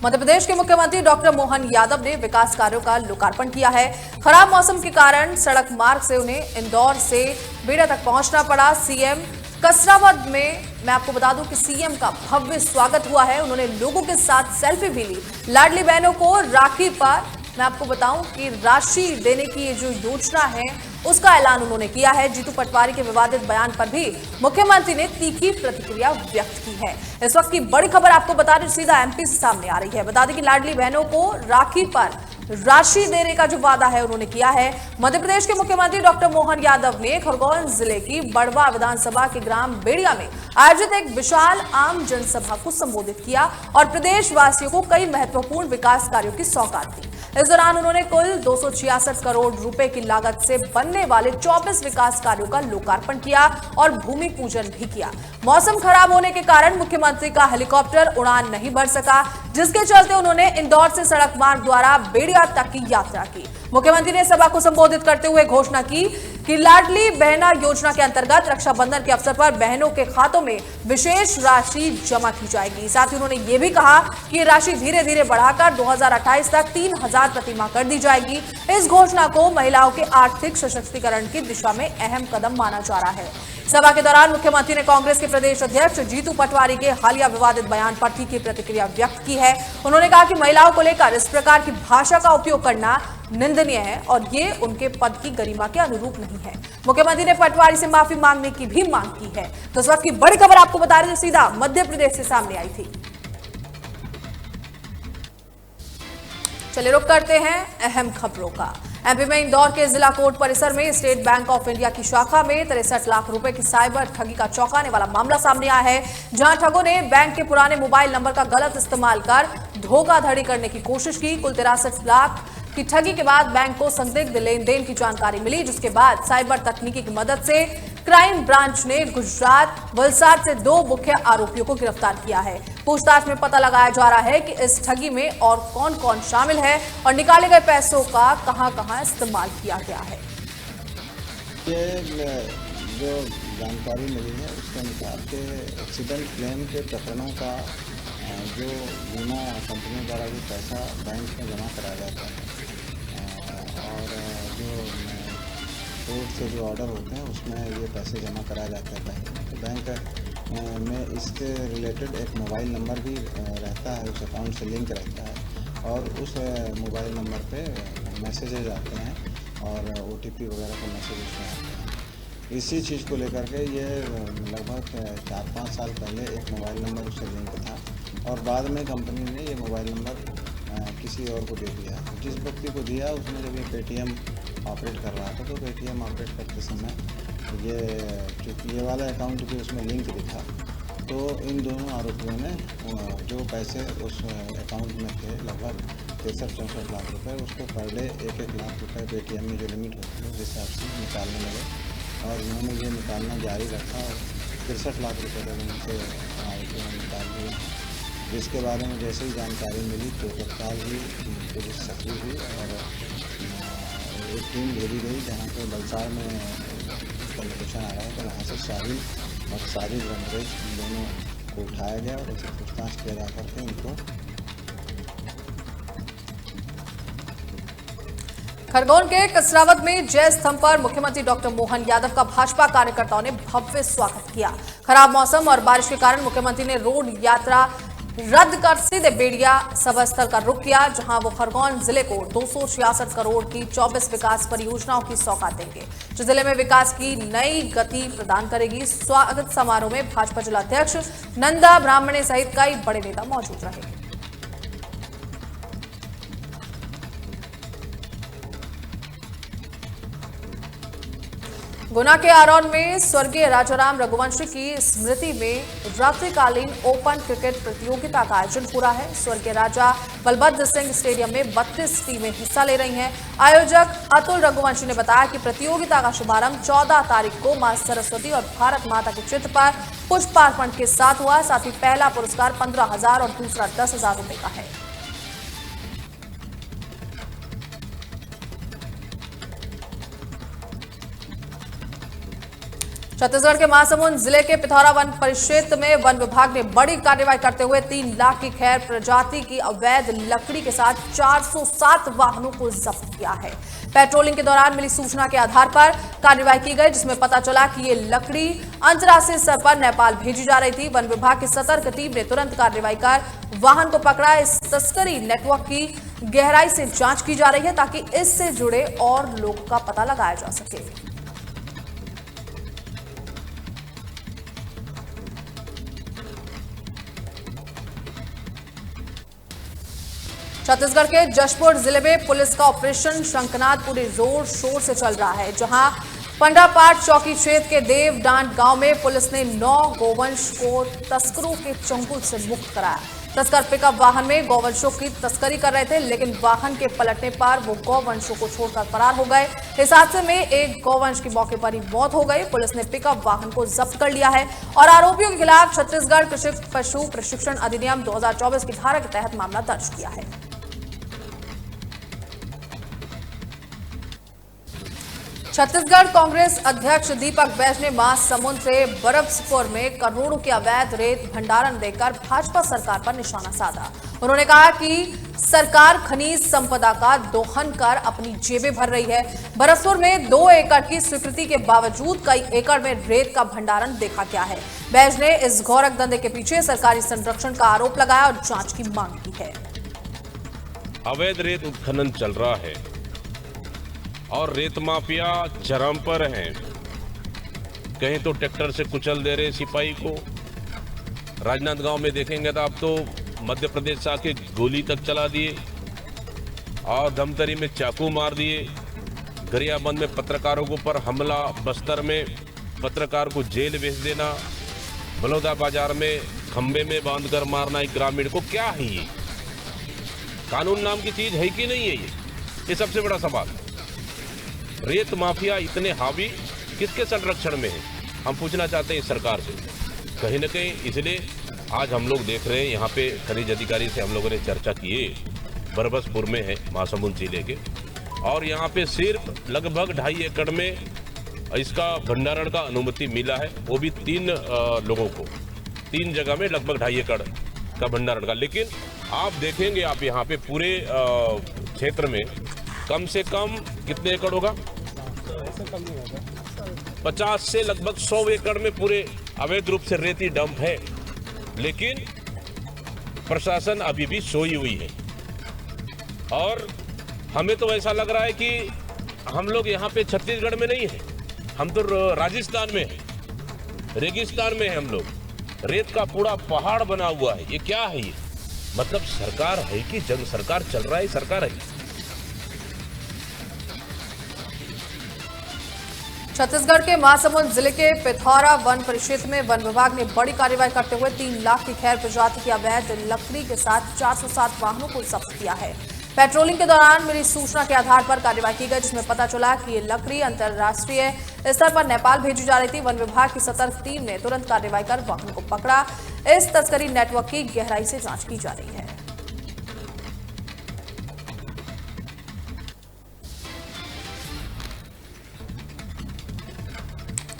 मध्य प्रदेश के मुख्यमंत्री डॉक्टर मोहन यादव ने विकास कार्यों का लोकार्पण किया है। खराब मौसम के कारण सड़क मार्ग से उन्हें इंदौर से बेड़ा तक पहुंचना पड़ा। सीएम कसरावद में मैं आपको बता दूं कि सीएम का भव्य स्वागत हुआ है। उन्होंने लोगों के साथ सेल्फी भी ली। लाडली बहनों को राखी पर मैं आपको बताऊं कि राशि देने की ये जो योजना है उसका ऐलान उन्होंने किया है। जीतू पटवारी के विवादित बयान पर भी मुख्यमंत्री ने तीखी प्रतिक्रिया व्यक्त की है। इस वक्त की बड़ी खबर आपको बता दें, सीधा एमपी से सामने आ रही है। बता दें कि लाडली बहनों को राखी पर राशि देने का जो वादा है उन्होंने किया है। मध्य प्रदेश के मुख्यमंत्री डॉक्टर मोहन यादव ने खरगोन जिले की बड़वा विधानसभा के ग्राम बेड़िया में आयोजित एक विशाल आम जनसभा को संबोधित किया और प्रदेशवासियों को कई महत्वपूर्ण विकास कार्यों की सौगात दी। इस दौरान उन्होंने कुल 266 करोड़ रुपए की लागत से बनने वाले 24 विकास कार्यों का लोकार्पण किया और भूमि पूजन भी किया। मौसम खराब होने के कारण मुख्यमंत्री का हेलीकॉप्टर उड़ान नहीं भर सका, जिसके चलते उन्होंने इंदौर से सड़क मार्ग द्वारा बेड़िया तक की यात्रा की। मुख्यमंत्री ने सभा को संबोधित करते हुए घोषणा की कि लाडली बहना योजना के अंतर्गत रक्षाबंधन के अवसर पर बहनों के खातों में विशेष राशि जमा की जाएगी। साथ ही उन्होंने ये भी कहा कि राशि धीरे धीरे बढ़ाकर 2028 तक 3000 प्रति माह कर दी जाएगी। इस घोषणा को महिलाओं के आर्थिक सशक्तिकरण की दिशा में अहम कदम माना जा रहा है। सभा के दौरान मुख्यमंत्री ने कांग्रेस के प्रदेश अध्यक्ष जीतू पटवारी के हालिया विवादित बयान पर तीखी प्रतिक्रिया व्यक्त की है। उन्होंने कहा कि महिलाओं को लेकर इस प्रकार की भाषा का उपयोग करना निंदनीय है और ये उनके पद की गरिमा के अनुरूप नहीं है। मुख्यमंत्री ने पटवारी से माफी मांगने की भी मांग की है। तो इस वक्त की बड़ी खबर आपको बता रहे हैं, सीधा मध्य प्रदेश से सामने आई थी। चलिए रुक करते हैं अहम खबरों का। एमपी में इंदौर के जिला कोर्ट परिसर में स्टेट बैंक ऑफ इंडिया की शाखा में 63 लाख रुपए की साइबर ठगी का चौंकाने वाला मामला सामने आया है, जहां ठगों ने बैंक के पुराने मोबाइल नंबर का गलत इस्तेमाल कर धोखाधड़ी करने की कोशिश की। कुल 63 लाख की ठगी के बाद बैंक को संदिग्ध लेन देन की जानकारी मिली, जिसके बाद साइबर तकनीकी की मदद से क्राइम ब्रांच ने गुजरात वलसाड से 2 मुख्य आरोपियों को गिरफ्तार किया है। पूछताछ में पता लगाया जा रहा है कि इस ठगी में और कौन कौन शामिल है और निकाले गए पैसों का कहां-कहां इस्तेमाल किया गया है। ये जो जानकारी मिली है उसके अनुसार के एक्सीडेंट क्लेम के प्रकरणों का जो बीमा कंपनी द्वारा भी पैसा बैंक में जमा कराया जाता है और जो कोर्ट से जो ऑर्डर होते हैं उसमें ये पैसे जमा कराया जाता है बैंक। तो बैंक में इसके रिलेटेड एक मोबाइल नंबर भी रहता है, उस अकाउंट से लिंक रहता है और उस मोबाइल नंबर पे मैसेजेज आते हैं और OTP वगैरह का मैसेज उसमें आते हैं। इसी चीज़ को लेकर के ये लगभग 4-5 साल पहले एक मोबाइल नंबर उससे लिंक था और बाद में कंपनी ने ये मोबाइल नंबर किसी और को दे दिया। जिस व्यक्ति को दिया उसने जब ये पेटीएम ऑपरेट कर रहा था तो पेटीएम ऑपरेट करते समय ये चूँकि ये वाला अकाउंट भी उसमें लिंक दिखा, तो इन दोनों आरोपियों ने जो पैसे उस अकाउंट में थे लगभग 63-64 लाख रुपए, उसको पर डे 1-1 लाख रुपए पेटीएम में जो लिमिट होती है उस हिसाब से निकालने लगे और उन्होंने ये निकालना जारी रखा और 63 लाख रुपये तक उनसे आरोपियों ने निकाल दिया, जिसके बारे में जैसे ही जानकारी मिली तो तत्काल ही पुलिस सक्रिय हुई और एक टीम भेजी गई जहाँ पे वलसाड में लोकेशन आ रहा है, तो वहाँ से शाहिल और साजिद रमरेज दोनों को उठाया गया और उसे पूछताछ किया जा करके इनको। खरगोन के कसरावद में जय स्तंभ पर मुख्यमंत्री डॉक्टर मोहन यादव का भाजपा कार्यकर्ताओं ने भव्य स्वागत किया। खराब मौसम और बारिश के कारण मुख्यमंत्री ने रोड यात्रा रद्द कर सीधे बेड़िया सभा स्थल का रुख किया, जहां वो खरगोन जिले को 266 करोड़ की 24 विकास परियोजनाओं की सौगात देंगे, जो जिले में विकास की नई गति प्रदान करेगी। स्वागत समारोह में भाजपा जिलाध्यक्ष नंदा ब्राह्मणे सहित कई बड़े नेता मौजूद रहे। गुना के आरोन में स्वर्गीय राजाराम रघुवंशी की स्मृति में रात्रिकालीन ओपन क्रिकेट प्रतियोगिता का आयोजन हो रहा है। स्वर्गीय राजा बलभद्र सिंह स्टेडियम में 32 टीमें हिस्सा ले रही हैं। आयोजक अतुल रघुवंशी ने बताया कि प्रतियोगिता का शुभारंभ 14 तारीख को मां सरस्वती और भारत माता के चित्र पर पुष्पार्पण के साथ हुआ। साथ ही पहला पुरस्कार 15,000 और दूसरा 10,000 रुपए का है। छत्तीसगढ़ के महासमुंद जिले के पिथौरा वन परिक्षेत्र में वन विभाग ने बड़ी कार्रवाई करते हुए 3 लाख की खैर प्रजाति की अवैध लकड़ी के साथ 407 वाहनों को जब्त किया है। पेट्रोलिंग के दौरान मिली सूचना के आधार पर कार्रवाई की गई, जिसमें पता चला कि ये लकड़ी अंतर्राष्ट्रीय स्तर पर नेपाल भेजी जा रही थी। वन विभाग की सतर्क टीम ने तुरंत कार्रवाई कर वाहन को पकड़ा। इस तस्करी नेटवर्क की गहराई से जांच की जा रही है ताकि इससे जुड़े और लोगों का पता लगाया जा सके। छत्तीसगढ़ के जशपुर जिले में पुलिस का ऑपरेशन शंखनाद पूरे जोर शोर से चल रहा है, जहां पंडापाट चौकी क्षेत्र के देवडांड गांव में पुलिस ने 9 गोवंश को तस्करों के चंगुल से मुक्त कराया। तस्कर पिकअप वाहन में गौवंशों की तस्करी कर रहे थे, लेकिन वाहन के पलटने पर वो गौवंशों को छोड़कर फरार हो गए। इस हादसे में एक गौवंश की मौके पर ही मौत हो गई। पुलिस ने पिकअप वाहन को जब्त कर लिया है और आरोपियों के खिलाफ छत्तीसगढ़ कृषि पशु प्रशिक्षण अधिनियम 2024 की धारा के तहत मामला दर्ज किया है। छत्तीसगढ़ कांग्रेस अध्यक्ष दीपक बैज ने महासमुंद से बरबसपुर में करोड़ों के अवैध रेत भंडारण देकर भाजपा सरकार पर निशाना साधा। उन्होंने कहा कि सरकार खनिज संपदा का दोहन कर अपनी जेबें भर रही है। बरबसपुर में 2 एकड़ की स्वीकृति के बावजूद कई एकड़ में रेत का भंडारण देखा गया है। बैज ने इस घोरक धंधे के पीछे सरकारी संरक्षण का आरोप लगाया और जांच की मांग की है। अवैध रेत उत्खनन चल रहा है और रेत माफिया चरम पर हैं। कहीं तो ट्रैक्टर से कुचल दे रहे सिपाही को। राजनांदगांव में देखेंगे तो आप तो मध्य प्रदेश से आके गोली तक चला दिए और धमतरी में चाकू मार दिए। गरियाबंद में पत्रकारों के ऊपर हमला, बस्तर में पत्रकार को जेल भेज देना, बलौदा बाजार में खंबे में बांधकर मारना एक ग्रामीण को। क्या है ये? कानून नाम की चीज है कि नहीं है? ये सबसे बड़ा सवाल। रेत माफिया इतने हावी किसके संरक्षण में है? हम पूछना चाहते हैं सरकार से कहीं न कहीं। इसलिए आज हम लोग देख रहे हैं यहाँ पे खनिज अधिकारी से हम लोगों ने चर्चा की है, बरबसपुर में है महासमुंद जिले के, और यहाँ पे सिर्फ लगभग 2.5 एकड़ में इसका भंडारण का अनुमति मिला है, वो भी 3 लोगों को, 3 जगह में लगभग 2.5 एकड़ का भंडारण का। लेकिन आप देखेंगे आप यहाँ पे पूरे क्षेत्र में कम से कम कितने एकड़ होगा? 50 से लगभग 100 एकड़ में पूरे अवैध रूप से रेती डंप है। लेकिन प्रशासन अभी भी सोई हुई है और हमें तो ऐसा लग रहा है कि हम लोग यहाँ पे छत्तीसगढ़ में नहीं है, हम तो राजस्थान में है, रेगिस्तान में है। हम लोग रेत का पूरा पहाड़ बना हुआ है। ये क्या है? ये मतलब सरकार है कि जंग सरकार चल रहा है? सरकार है। छत्तीसगढ़ के महासमुंद जिले के पिथौरा वन परिक्षेत्र में वन विभाग ने बड़ी कार्रवाई करते हुए 3 लाख की खैर प्रजाति की अवैध लकड़ी के साथ 407 वाहनों को जब्त किया है। पेट्रोलिंग के दौरान मिली सूचना के आधार पर कार्रवाई की गई, जिसमें पता चला कि ये लकड़ी अंतर्राष्ट्रीय स्तर पर नेपाल भेजी जा रही थी। वन विभाग की सतर्क टीम ने तुरंत कार्रवाई कर वाहन को पकड़ा। इस तस्करी नेटवर्क की गहराई से जांच की जा रही है।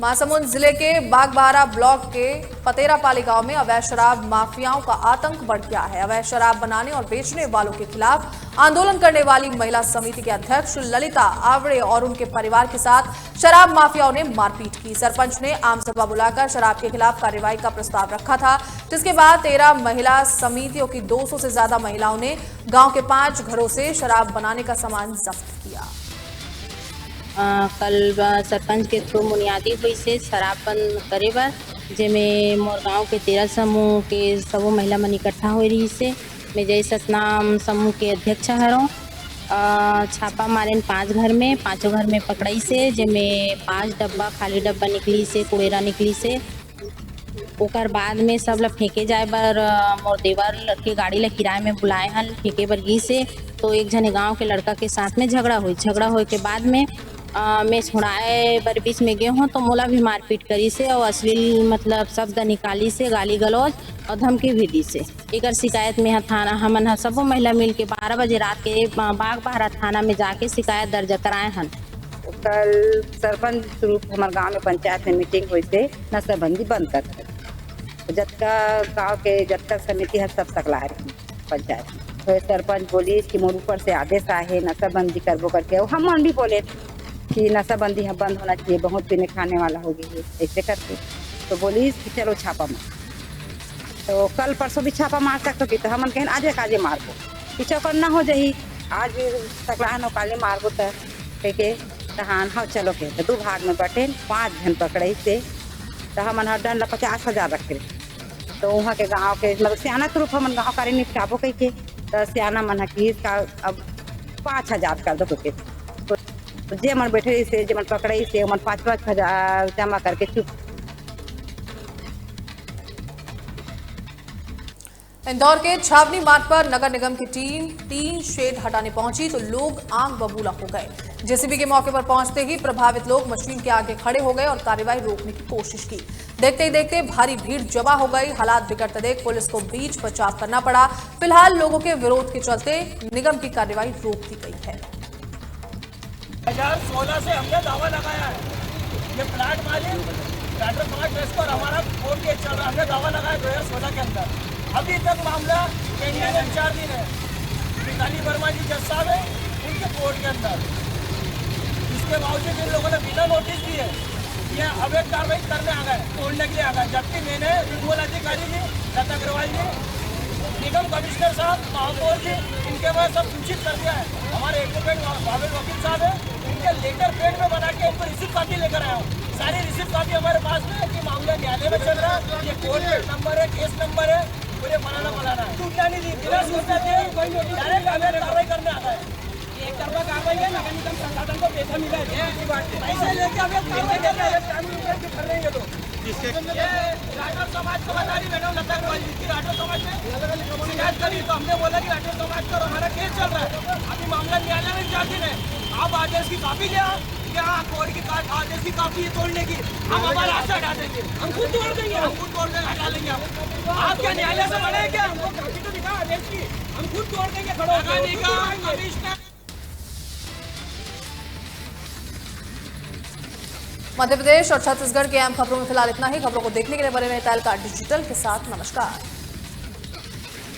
महासमुंद जिले के बागबाहरा ब्लॉक के पतेरापाली गांव में अवैध शराब माफियाओं का आतंक बढ़ गया है। अवैध शराब बनाने और बेचने वालों के खिलाफ आंदोलन करने वाली महिला समिति के अध्यक्ष ललिता आवड़े और उनके परिवार के साथ शराब माफियाओं ने मारपीट की। सरपंच ने आम सभा बुलाकर शराब के खिलाफ कार्रवाई का प्रस्ताव रखा था, जिसके बाद 13 महिला समितियों की 200 से ज्यादा महिलाओं ने गाँव के 5 घरों से शराब बनाने का सामान जब्त किया। कल सरपंच के थ्रू बुनियादी हुई से शराब बंद करे बर, जेमें मोर गाँव के 13 समूह के सबो महिला मन इकट्ठा हो रही से मैं जय सतनाम समूह के अध्यक्ष हरों। छापा मारे 5 घर में, 5 घर में पकड़ाई से, जेमें 5 डब्बा खाली डब्बा निकली से, कुड़ेरा निकली से। ओकर बाद में सब ला फेंके जाए बर मोर देवर के गाड़ी ला किराए में बुलाए हन फेंके बर गी से। तो एक जने गांव के लड़का के साथ में झगड़ा हुई के बाद में मैं छुड़ाए बर बीच में गए हूँ तो मोला भी मारपीट करी से और अश्लील मतलब शब्द निकाली से, गाली गलौज और धमकी भी दी से। एकर शिकायत में थाना हमन सबो महिला मिल के 12 बजे रात के बागबाहरा थाना में जाके शिकायत दर्ज कराए हन। कल सरपंच रूप हमारे गांव में पंचायत में मीटिंग हुई से नशाबंदी बंद कर जतका गांव के जतका समिति है सब सकला रही पंचायत में। तो सरपंच बोली कि मोर ऊपर से आदेश आए है नशाबंदी करबो करके। हम मन भी बोले कि नशाबंदी है बंद होना चाहिए, बहुत पीने खाने वाला हो गई है ऐसे करके। तो बोली कि चलो छापा मार। तो कल परसों भी छापा मार सकते कि तो हम कहें आज मारबो पीछे कर ना हो जाही आज सकला नौकाले मारबो तो तहान हाँ चलो के तो 2 भाग में बटे 5 जन पकड़े से तो हमन हर दंड 50,000 रखे। तो वहाँ के गाँव के मतलब सियाना के रूप हमन गाँव करे निपटाबो कह के तो सियाना मन की इसका अब 5,000 कर दो के। तो जे मन बैठे से जे मन पकड़े से मन 5,000 जमा करके चुप। इंदौर के छावनी मार्ग पर नगर निगम की टीम टीन शेड हटाने पहुंची तो लोग आंख बबूला हो गए। जेसीबी के मौके पर पहुंचते ही प्रभावित लोग मशीन के आगे खड़े हो गए और कार्रवाई रोकने की कोशिश की। देखते ही देखते भारी भीड़ जमा हो गई। हालात बिगड़ते देख पुलिस को बीच बचाव करना पड़ा। फिलहाल लोगों के विरोध के चलते निगम की कार्रवाई रोक दी गई है। 2016 से हमने दावा लगाया है, ये प्लाट मालिक ट्रैक्टर समाज प्रेस पर हमारा कोर्ट केस चल रहा है। हमने दावा लगाया 2016 के अंदर, अभी तक मामला पेंडिंग है। 4 दिन है। काली वर्मा जी जज साहब है उनके कोर्ट के अंदर। इसके बावजूद इन लोगों ने बिना नोटिस दिए ये अवैध कार्रवाई करने आ गए, तोड़ने के लिए आ गए। जबकि मैंने विमोल अधिकारी जी, लता अग्रवाल जी, निगम कमिश्नर साहब, महापौर जी, इनके बाद सब सूचित कर दिया है। हमारे एडवोकेट बाबेल वकील साहब है, इनके लेटर पेड में बना के इनको रिसिप्ट कॉपी लेकर आया हूँ। सारी रिसिप्ट कॉपी हमारे पास में है कि मामला न्यायालय में चल रहा है, ये कोर्ट नंबर है, केस नंबर है, मुझे बनाना है। सूचना नहीं दी, बिना सूचना दिए डायरेक्ट हमें कार्रवाई करने आता है। एक तरफा कार्रवाई है, नगर निगम संसाधन को पैसा मिला है, पैसे लेके हमें कार्रवाई कर रहे हैं लोग। राठौर समाज को बता रही मैडम लता अग्रवाल जी की राठौर समाज में शिकायत करी तो हमने बोला कि राठौर समाज पर हमारा केस चल रहा है, अभी मामला न्यायालय में 4 दिन है। आप आदेश की कॉपी ले आओ, यहाँ कोर्ट की आदेश की कॉपी है तोड़ने की, हम हमारा हाथ से हटा देंगे, हम खुद तोड़ देंगे, हटा लेंगे। आप क्या न्यायालय से बने क्या? हमको कॉपी तो दिखा आदेश की, हम खुद तोड़ देंगे। कमिश्नर मध्य प्रदेश और छत्तीसगढ़ के अहम खबरों में फिलहाल इतना ही। खबरों को देखने के लिए बने रहे तहलका डिजिटल के साथ। नमस्कार।